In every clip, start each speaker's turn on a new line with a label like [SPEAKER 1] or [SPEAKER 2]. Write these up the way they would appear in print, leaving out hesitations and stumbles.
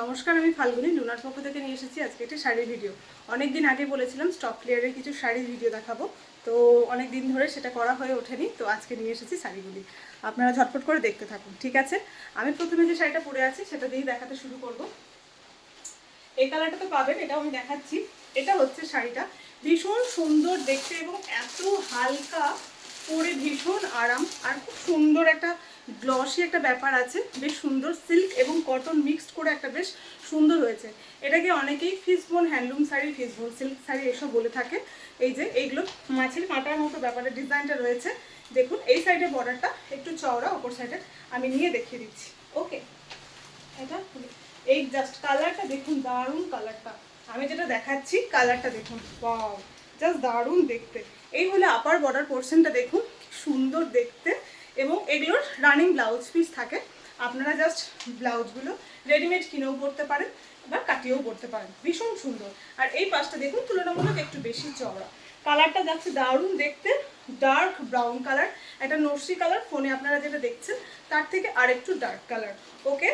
[SPEAKER 1] নমস্কার, আমি ফাল্গুনি লুনার পক্ষ থেকে নিয়ে এসেছি আজকে একটি শাড়ির ভিডিও। অনেক দিন আগে বলেছিলাম স্টক ক্লিয়ারের কিছু শাড়ির ভিডিও দেখাবো, তো অনেক দিন ধরে সেটা করা হয়ে ওঠেনি, তো আজকে নিয়ে এসেছি শাড়িগুলি। আপনারা ঝটপট করে দেখতে থাকুন, ঠিক আছে? আমি প্রথমে যে শাড়িটা পরে আছি সেটা দিয়েই দেখাতে শুরু করব। এই কালারটা তো পাবেন, এটাও আমি দেখাচ্ছি। এটা হচ্ছে শাড়িটা, ভীষণ সুন্দর দেখতে এবং এত হালকা, পরে ভীষণ আরাম আর খুব সুন্দর একটা গ্লসি একটা ব্যাপার আছে। বেশ সুন্দর সিল্ক এবং কটন মিক্সড করে একটা বেশ সুন্দর হয়েছে। এটাকে অনেকেই fishbone handloom sari, fishbone silk sari এসব বলে থাকে। এই যে এইগুলো মাছের কাঁটার মতো ব্যাপারের ডিজাইনটা রয়েছে। দেখুন এই সাইডে বর্ডারটা একটু চওড়া, ওপর সাইডে আমি নিয়ে দেখিয়ে দিচ্ছি। ওকে, এটা এই জাস্ট কালারটা দেখুন, দারুণ কালারটা। আমি যেটা দেখাচ্ছি কালারটা দেখুন, ওয়াও, জাস্ট দারুণ দেখতে। এই হলো আপার বর্ডার পোর্শনটা, দেখুন সুন্দর দেখতে। এবং এগুলোর রানিং ব্লাউজ পিস থাকে, আপনারা জাস্ট ব্লাউজগুলো রেডিমেড কিনেও পরতে পারেন বা কাটিয়েও পরতে পারেন, ভীষণ সুন্দর। আর এই পাশটা দেখুন তুলনামূলক একটু বেশি চওড়া। কালারটা যাচ্ছে দারুণ দেখতে, ডার্ক ব্রাউন কালার, একটা নরসি কালার, ফোনে আপনারা যেটা দেখছেন তার থেকে আরেকটু ডার্ক কালার। ওকে,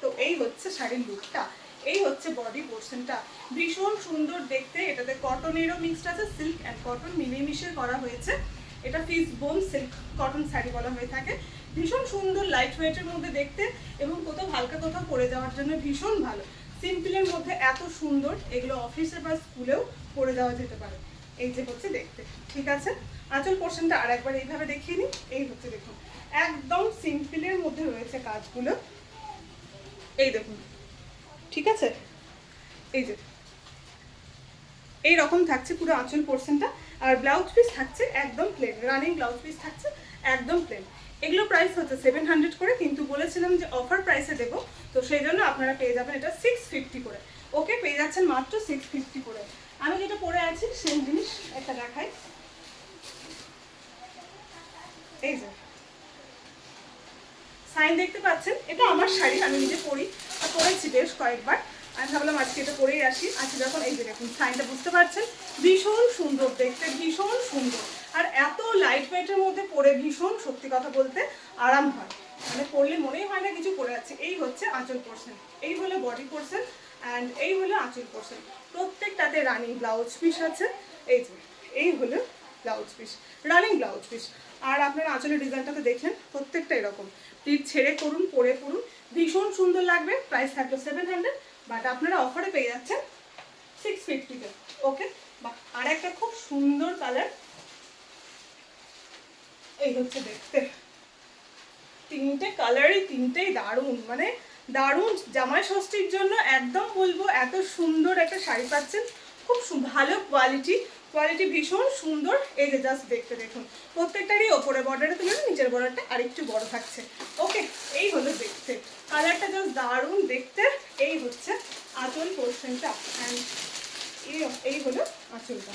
[SPEAKER 1] তো এই হচ্ছে শাড়ির লুকটা, এই হচ্ছে বডি পোর্শনটা, ভীষণ সুন্দর দেখতে। এটাতে কটনেরও মিক্সড আছে, সিল্ক অ্যান্ড কটন মিলেমিশে করা হয়েছে। এটা ফিসবোন সিল্ক কটন শাড়ি বলা হয়ে থাকে। ভীষণ সুন্দর, লাইট ওয়েটের মধ্যে দেখতে এবং কোথাও হালকা কোথাও পরে যাওয়ার জন্য ভীষণ ভালো। সিম্পলের মধ্যে এত সুন্দর, এগুলো অফিসে বা স্কুলেও পরে যাওয়া যেতে পারে। এই যে হচ্ছে দেখতে, ঠিক আছে? আঁচল পোর্শনটা আর একবার এইভাবে দেখিয়ে নিই। এই হচ্ছে দেখুন, একদম সিম্পলের মধ্যে রয়েছে কাজগুলো, এই দেখুন, ঠিক আছে? এই যে এই রকম থাকছে পুরো আঁচল পোর্শনটা। আর ব্লাউজ পিস থাকছে একদম প্লেন, রানিং ব্লাউজ পিস থাকছে একদম প্লেন। এগুলো প্রাইস হচ্ছে 700 করে, কিন্তু বলেছিলাম যে অফার প্রাইসে দেবো, তো সেই জন্য আপনারা পেয়ে যাবেন এটা 650 করে। ওকে, পেয়ে যাচ্ছেন মাত্র 650 করে। আমি যেটা পরে আছি সেম জিনিস একটা দেখাই। এই যে সাইন দেখতে পাচ্ছেন, এটা আমার শাড়ি, আমি নিজে পরি আর পরেছি বেশ কয়েকবার। আমি ভাবলাম আজকে এটা পরেই আসি। আজকে যখন এই যে দেখুন সাইনটা বুঝতে পারছেন, ভীষণ সুন্দর দেখতে, ভীষণ সুন্দর। আর এত লাইট ওয়েটের মধ্যে পরে ভীষণ, সত্যি কথা বলতে, আরাম হয়। মানে পরলে মনেই হয় না কিছু পরে আছে। এই হচ্ছে আঁচল পোর্শন, এই হলো বডি পোর্শন, অ্যান্ড এই হলো আঁচল পোর্শন। প্রত্যেকটাতে রানিং ব্লাউজ পিস আছে। এই যে এই হলো blouse piece, running blouse piece. আর আপনারা আঁচলের ডিজাইনটাতে দেখলেন, প্রত্যেকটা এরকম প্লিজ ছেড়ে করুন, পরে পড়ুন, ভীষণ সুন্দর লাগবে। প্রাইস থাকলো 700, বাট আপনারা অফারে পেয়ে যাচ্ছেন 650-তে। ওকে, বা আর একটা খুব সুন্দর কালার, এই হচ্ছে দেখতে। তিনটে কালারই তিনটেই দারুণ, মানে দারুণ। জামাই ষষ্ঠীর জন্য একদম বলবো, এত সুন্দর একটা শাড়ি পাচ্ছেন, খুব ভালো কোয়ালিটি, কোয়ালিটি ভীষণ সুন্দর। এই যে জাস্ট দেখতে দেখুন, প্রত্যেকটারই ওপরে বর্ডারের তুলনায় নিচের বর্ডারটা আরেকটু বড় থাকছে। ওকে, এই হলো দেখতে, কালারটা জাস্ট দারুণ দেখতে। এই হচ্ছে আঁচল পোর্শনটা, অ্যান্ড এই হলো আঁচলটা,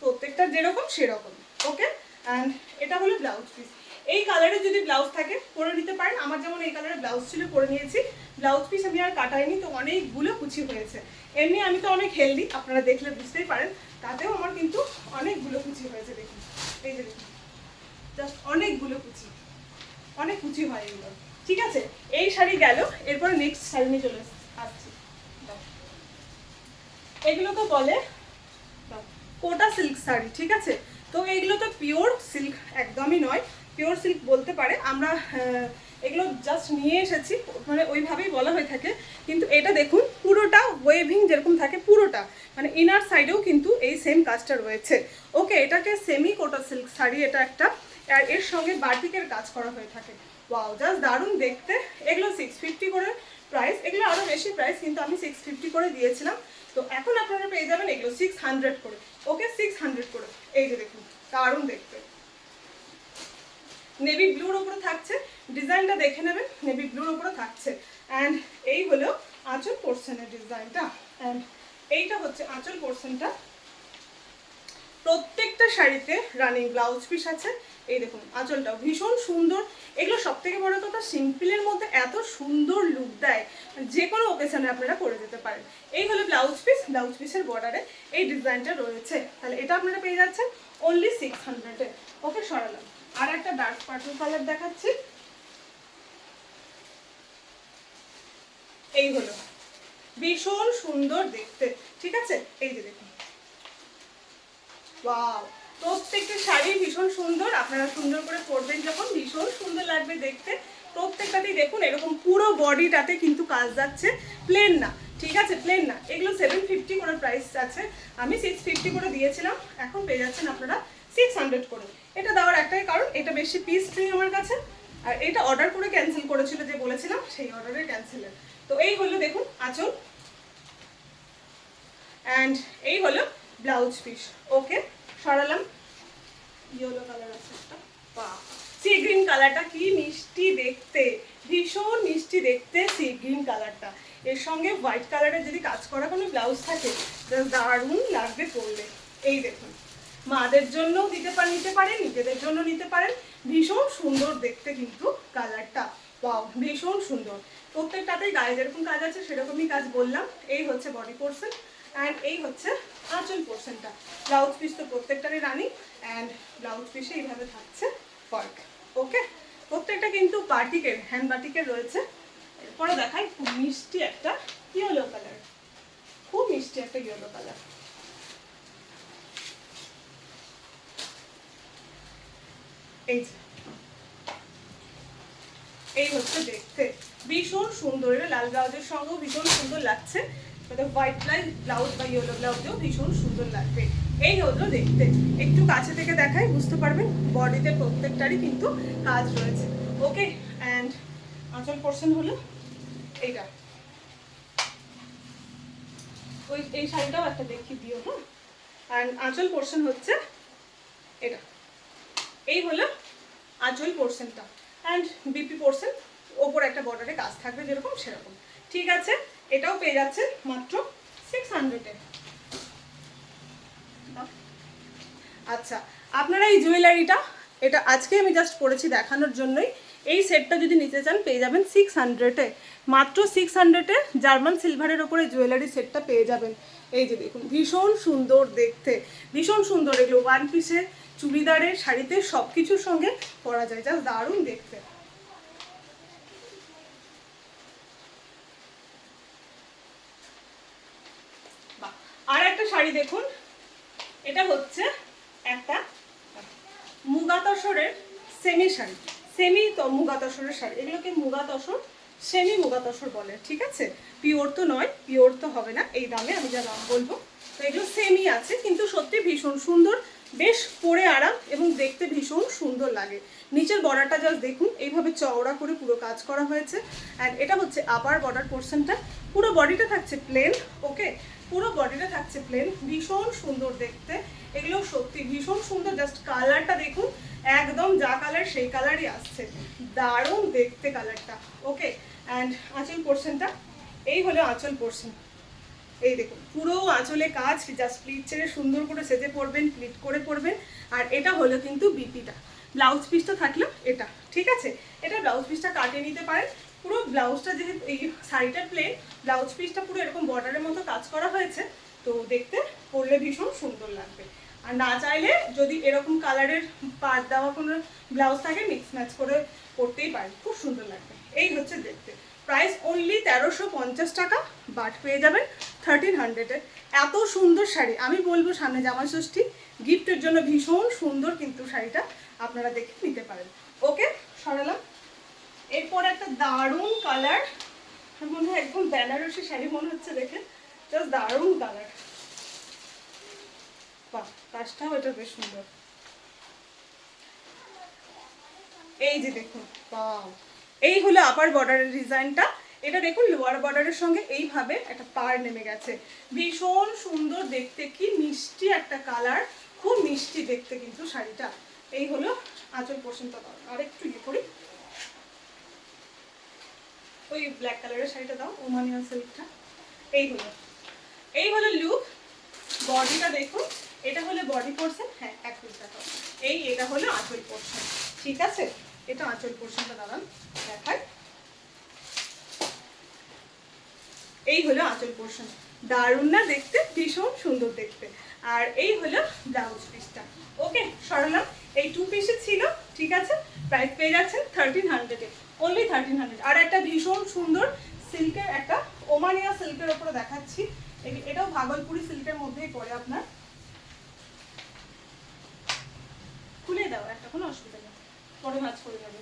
[SPEAKER 1] প্রত্যেকটা যেরকম সেরকম। ওকে, অ্যান্ড এটা হলো ব্লাউজ পিস। এই কালারে যদি ব্লাউজ থাকে পরে নিতে পারেন। আমার যেমন এই কালারের ব্লাউজ ছিল, পরে নিয়েছি। ব্লাউজ পিস আমি আর কাটাইনি, তো অনেকগুলো কুচি হয়েছে। এমনি আমি তো অনেক হেলদি, আপনারা দেখলে বুঝতেই পারেন, তাতেও আমার কিন্তু অনেকগুলো কুচি হয়েছে। দেখুন এই যে দেখুন, জাস্ট অনেকগুলো কুচি, অনেক কুচি হয় এগুলো। ঠিক আছে, এই শাড়ি গেল, এরপরে নেক্সট শাড়ি নিয়ে চলে আসছি। এগুলোকে বলে কোটা সিল্ক শাড়ি, ঠিক আছে? তো এইগুলো তো পিওর সিল্ক একদমই নয়, পিওর সিল্ক বলতে পারে। আমরা এগুলো জাস্ট নিয়ে এসেছি, মানে ওইভাবেই বলা হয়ে থাকে। কিন্তু এটা দেখুন পুরোটা ওয়েভিং যেরকম থাকে, পুরোটা মানে ইনার সাইডেও কিন্তু এই সেম কাজটা রয়েছে। ওকে, এটাকে সেমি কোটা সিল্ক শাড়ি এটা একটা, আর এর সঙ্গে বাটিকের কাজ করা হয়ে থাকে। ওয়াও, জাস্ট দারুণ দেখতে। এগুলো 650 করে প্রাইস, এগুলো আরও বেশি প্রাইস, কিন্তু আমি 650 করে দিয়েছিলাম। তো এখন আপনারা পেয়ে যাবেন এগুলো 600 করে। ওকে, 600 করে। এই যে দেখুন, দারুণ দেখতে, নেভি ব্লুর ওপরে থাকছে, ডিজাইনটা দেখে নেবেন, নেভি ব্লুর ওপরে থাকছে। অ্যান্ড এই হলো আঁচল পোর্শনের ডিজাইনটা, অ্যান্ড এইটা হচ্ছে আঁচল পোর্শনটা। প্রত্যেকটা শাড়িতে রানিং ব্লাউজ পিস আছে। এই দেখুন আঁচলটাও ভীষণ সুন্দর। এগুলো সব থেকে বড় কথা, সিম্পলের মধ্যে এত সুন্দর লুক দেয়, যে কোনো ওকেশনে আপনারা পরে যেতে পারেন। এই হলো ব্লাউজ পিস, ব্লাউজ পিসের বর্ডারে এই ডিজাইনটা রয়েছে। তাহলে এটা আপনারা পেয়ে যাচ্ছেন অনলি 600-এ। ওকে, সরালাম। আর একটা ডার্ক পার্পল কালার দেখাচ্ছি। এই হলো ভীষণ সুন্দর দেখতে, ঠিক আছে। এই যে দেখুন, ওয়াও, প্রত্যেকটা শাড়ি ভীষণ সুন্দর, আপনারা সুন্দর করে পরবেন যখন ভীষণ সুন্দর লাগবে দেখতে। প্রত্যেকটাতেই দেখুন এরকম পুরো বডিটাতে কিন্তু কাজ যাচ্ছে, প্লেন না, ঠিক আছে, প্লেন না। এগুলো 750 করে প্রাইস আছে, আমি 650 করে দিয়েছিলাম, এখন পেয়ে যাচ্ছেন আপনারা 600 করে। এটা দেওয়ার একটাই কারণ, এটা বেশি পিস নেই আমার কাছে, আর এটা অর্ডার করে ক্যান্সেল করেছিল যে বলেছিলাম, সেই অর্ডারের ক্যান্সেলের। তো এই হলো দেখুন আঁচল, অ্যান্ড এই হলো ব্লাউজ পিস। ওকে, সরালাম। ইয়েলো কালার আছে একটা, বাহ, সি গ্রিন কালারটা কি মিষ্টি দেখতে, ভীষণ মিষ্টি দেখতে সি গ্রিন কালারটা। এর সঙ্গে হোয়াইট কালারের যদি কাজ করা কোনো ব্লাউজ থাকে দারুণ লাগবে পরলে। এই দেখুন, মাদের জন্যও নিতে পারেন, নিজেদের জন্য নিতে পারেন, ভীষণ সুন্দর দেখতে কিন্তু কালারটা, বাহ, ভীষণ সুন্দর। প্রত্যেকটাতেই গায়ে যেরকম কাজ আছে সেরকমই কাজ বললাম। এই হচ্ছে বডি পোর্শন, অ্যান্ড এই হচ্ছে আঁচল পোর্শনটা। ব্লাউজ পিস তো প্রত্যেকটারই রানি, অ্যান্ড ব্লাউজ পিসে এইভাবে থাকছে ওয়ার্ক। ওকে, প্রত্যেকটা কিন্তু বাটিকের, হ্যান্ড বাটিকের রয়েছে। এরপরে দেখাই খুব মিষ্টি একটা ইয়েলো কালার, খুব মিষ্টি একটা ইয়েলো কালার। এই যে, এই হচ্ছে দেখতে ভীষণ সুন্দর, এটা লাল ব্লাউজের সঙ্গেও ভীষণ সুন্দর লাগছে, হোয়াইট ব্লাউজ বা ইয়েলো ব্লাউজেও ভীষণ সুন্দর লাগবে। এই হলো দেখতে, একটু কাছে থেকে দেখাই বুঝতে পারবেন, বডিতে প্রত্যেকটারই কিন্তু কাজ রয়েছে। ওকে, অ্যান্ড আঁচল পোর্শন হলো এইটা। ওই এই শাড়িটাও একটা দেখিয়ে দিও, হ্যাঁ। অ্যান্ড আঁচল পোর্শন হচ্ছে এটা। এই হলো আঁচল পোর্শনটা, অ্যান্ড বিপি পোর্শন, ওপর একটা বর্ডারে কাজ থাকবে যেরকম সেরকম, ঠিক আছে। এটাও পেয়ে যাচ্ছে মাত্র 600-এ। আচ্ছা, আপনারা এই জুয়েলারিটা, এটা আজকে আমি জাস্ট পরেছি দেখানোর জন্যই। এই সেটটা যদি নিতে চান পেয়ে যাবেন 600-এ, মাত্র 600-এ জার্মান সিলভারের ওপরে জুয়েলারি সেটটা পেয়ে যাবেন। এই যে দেখুন, ভীষণ সুন্দর দেখতে, ভীষণ সুন্দর। এগুলো ওয়ান পিসে, চুড়িদারে, শাড়িতে সব কিছুর সঙ্গে পরা যায়, জাস্ট দারুণ দেখতে। আর একটা শাড়ি দেখুন, এটা হচ্ছে একটা মুগা তসরের সেমি শাড়ি, সেমি তো মুগা তসরের শাড়ি, এগুলোকে মুগা তসর, সেমি মুগা তসর বলে, ঠিক আছে। পিওর তো নয়, পিওর তো হবে না এই দামে, আমি যা দাম বলবো। তো এগুলো সেমি আছে, কিন্তু সত্যি ভীষণ সুন্দর, বেশ পরে আরাম এবং দেখতে ভীষণ সুন্দর লাগে। নিচের বর্ডারটা জাস্ট দেখুন, এইভাবে চওড়া করে পুরো কাজ করা হয়েছে, অ্যান্ড এটা হচ্ছে আপার বর্ডার পোর্শনটা। পুরো বডিটা থাকছে প্লেন, ওকে, পুরো বডিটা থাকছে প্লেন, ভীষণ সুন্দর দেখতে। এগুলো সত্যি ভীষণ সুন্দর, জাস্ট কালারটা দেখুন, একদম যা কালার সেই কালারই আসছে, দারুণ দেখতে কালারটা। ওকে, অ্যান্ড আঁচল পোর্শনটা, এই হলো আঁচল পোর্শন। এই দেখুন, পুরো আঁচলে কাজ, জাস্ট প্লিট ছেড়ে সুন্দর করে সেজে পরবেন, প্লিট করে পরবেন। আর এটা হলো কিন্তু বিপিটা, ব্লাউজ পিসটা থাকলো এটা, ঠিক আছে। এটা ব্লাউজ পিসটা কাটিয়ে নিতে পারেন। পুরো ব্লাউজটা যেহেতু এই শাড়িটা প্লেন, ব্লাউজ পিসটা পুরো এরকম বর্ডারের মতো কাজ করা হয়েছে, তো দেখতে পরলে ভীষণ সুন্দর লাগবে। আর না চাইলে যদি এরকম কালারের পাড় দেওয়া কোনো ব্লাউজ থাকে, মিক্স ম্যাচ করে পরতেই পারেন, খুব সুন্দর লাগবে। এই হচ্ছে দেখতে, প্রাইস অনলি 1350 টাকা, বাট পেয়ে যাবেন 1300-এ। এত সুন্দর শাড়ি, আমি বলবো সামনে জামাই ষষ্ঠী গিফটের জন্য ভীষণ সুন্দর কিন্তু শাড়িটা, আপনারা দেখে নিতে পারেন। ওকে, সরালাম। এরপর একটা দারুণ কালার, মনে হয় একদম বেনারসি শাড়ি মনে হচ্ছে দেখে, জাস্ট দারুণ কালার, বাহ, কাজটাও এটা বেশ সুন্দর। এই যে দেখুন, বাহ, এই হলো আপার বর্ডারের ডিজাইনটা। এটা দেখুন লোয়ার বর্ডারের সঙ্গে এইভাবে একটা পাড় নেমে গেছে, ভীষণ সুন্দর দেখতে, কি মিষ্টি একটা কালার, খুব মিষ্টি দেখতে কিন্তু শাড়িটা। এই হলো আঁচল পোর্শনটা। আর একটু ইয়ে করি, ওই ব্ল্যাক কালারের শাড়িটা দাও, ওমানিয়া সিল্কটা। এই হলো লুক। বডিটা দেখুন, এটা হলো বডি পোর্শন, হ্যাঁ এক পিস দেখো, এটা হলো আঁচল পোর্শন, ঠিক আছে। এটা আঁচল পোর্শনটা দাঁড়ান দেখায়, এই হলো আঁচল পোর্শন, দারুণ না দেখতে, ভীষণ সুন্দর দেখতে। আর এই হলো ব্লাউজ পিসটা। ওকে, সরালাম। এই 2 পিসে ছিল, ঠিক আছে। প্রাইস পেয়ে যাচ্ছেন 1300-এ, অনলি 1300। আর একটা ভীষণ সুন্দর সিল্কের একটা ওমানিয়া সিল্কের ওপরে দেখাচ্ছি। এটাও ভাগলপুরি সিল্কের মধ্যেই পড়ে আপনার। খুলে দাও, একটা কোনো অসুবিধা নেই, পরে ভাঁজ করে যাবে।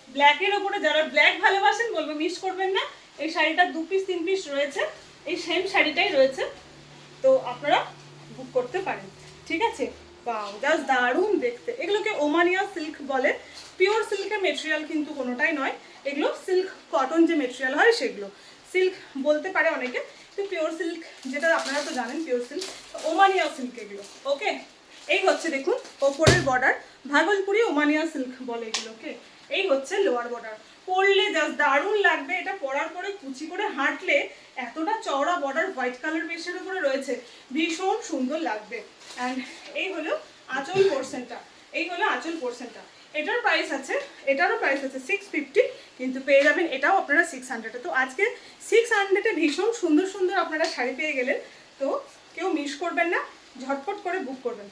[SPEAKER 1] ব্ল্যাকের ওপরে যারা ব্ল্যাক ভালোবাসেন বলবো মিস করবেন না, এই শাড়িটা 2 পিস 3 পিস রয়েছে, এই সেম শাড়িটাই রয়েছে, তো আপনারা বুক করতে পারেন। ঠিক আছে, বাও জাস্ট দারুণ দেখতে। এগুলোকে ওমানিয়া সিল্ক বলে, পিওর সিল্কের মেটেরিয়াল কিন্তু কোনোটাই নয়, এগুলো সিল্ক কটন যে মেটেরিয়াল হয় সেগুলো। সিল্ক বলতে পারে অনেকে, কিন্তু পিওর সিল্ক যেটা আপনারা তো জানেন পিওর সিল্ক, ওমানিয়া সিল্ক এগুলো। ওকে, এই হচ্ছে দেখুন ওপরের বর্ডার, ভাগলপুরি ওমানিয়া সিল্ক বলে এগুলোকে। এই হচ্ছে লোয়ার বর্ডার, পরলে জাস্ট দারুণ লাগবে। এটা পরার পরে কুচি করে হাঁটলে এতটা চওড়া বর্ডার হোয়াইট কালার বেসের উপরে রয়েছে, ভীষণ সুন্দর লাগবে। অ্যান্ড এই হলো আঁচল পোর্শনটা, এই হলো আঁচল পোর্শনটা। এটার প্রাইস আছে, এটারও প্রাইস আছে 650, কিন্তু পেয়ে যাবেন এটাও আপনারা 600-এ। তো আজকে 600-এ ভীষণ সুন্দর সুন্দর আপনারা শাড়ি পেয়ে গেলেন, তো কেউ মিস করবেন না, ঝটপট করে বুক করবেন।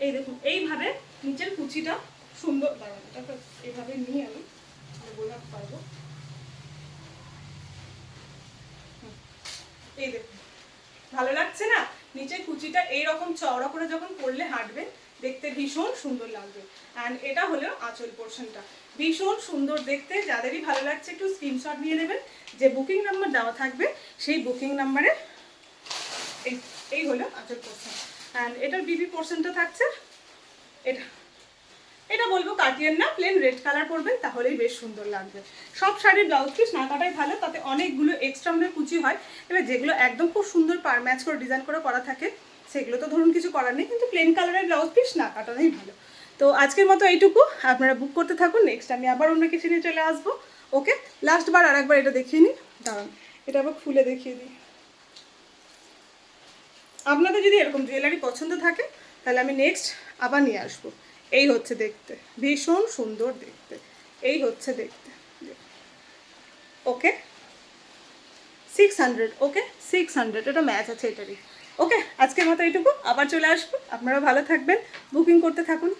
[SPEAKER 1] এই দেখুন এইভাবে নিচের কুচিটা সুন্দর, দাঁড়ানোটা এইভাবে নিয়ে আমি বোঝাতে পারবো। এই দেখুন ভালো লাগছে না, নিচের কুচিটা এইরকম চওড়া করে যখন পরলে হাঁটবেন দেখতে ভীষণ সুন্দর লাগবে। অ্যান্ড এটা হলো আঁচল পোর্শনটা, ভীষণ সুন্দর দেখতে। যাদেরই ভালো লাগছে একটু স্ক্রিনশট নিয়ে নেবেন, যে বুকিং নাম্বার দেওয়া থাকবে সেই বুকিং নাম্বারে। এই হলো আঁচল পোর্শন। অ্যান্ড এটার বিবি পোর্শনটা থাকছে, এটা বলবো কাটিয়েন না, প্লেন রেড কালার করবেন তাহলেই বেশ সুন্দর লাগবে। সব শাড়ির ব্লাউজ পিস না কাটাই ভালো, তাতে অনেকগুলো এক্সট্রা আমাদের কুচি হয়। এবার যেগুলো একদম খুব সুন্দর পার ম্যাচ করে ডিজাইন করে করা থাকে সেগুলো তো ধরুন কিছু করার নেই, কিন্তু প্লেন কালারের ব্লাউজ পিস না কাটানোই ভালো। তো আজকের মতো এইটুকু, আপনারা বুক করতে থাকুন, নেক্সট আমি আবার অন্য কিছু নিয়ে চলে আসবো। ওকে, লাস্ট বার আর একবার এটা দেখিয়ে নিই, দাঁড়ান এটা আবার খুলে দেখিয়ে দিই। আপনাদের যদি এরকম জুয়েলারি পছন্দ থাকে তাহলে আমি নেক্সট আবার নিয়ে আসবো। এই হচ্ছে দেখতে, ভীষণ সুন্দর দেখতে, এই হচ্ছে দেখতে। ওকে 600, ওকে 600, এটা ম্যাচ আছে এটারই। ওকে, আজকের মতো এইটুকু, আবার চলে আসবো। আপনারা ভালো থাকবেন, বুকিং করতে থাকুন।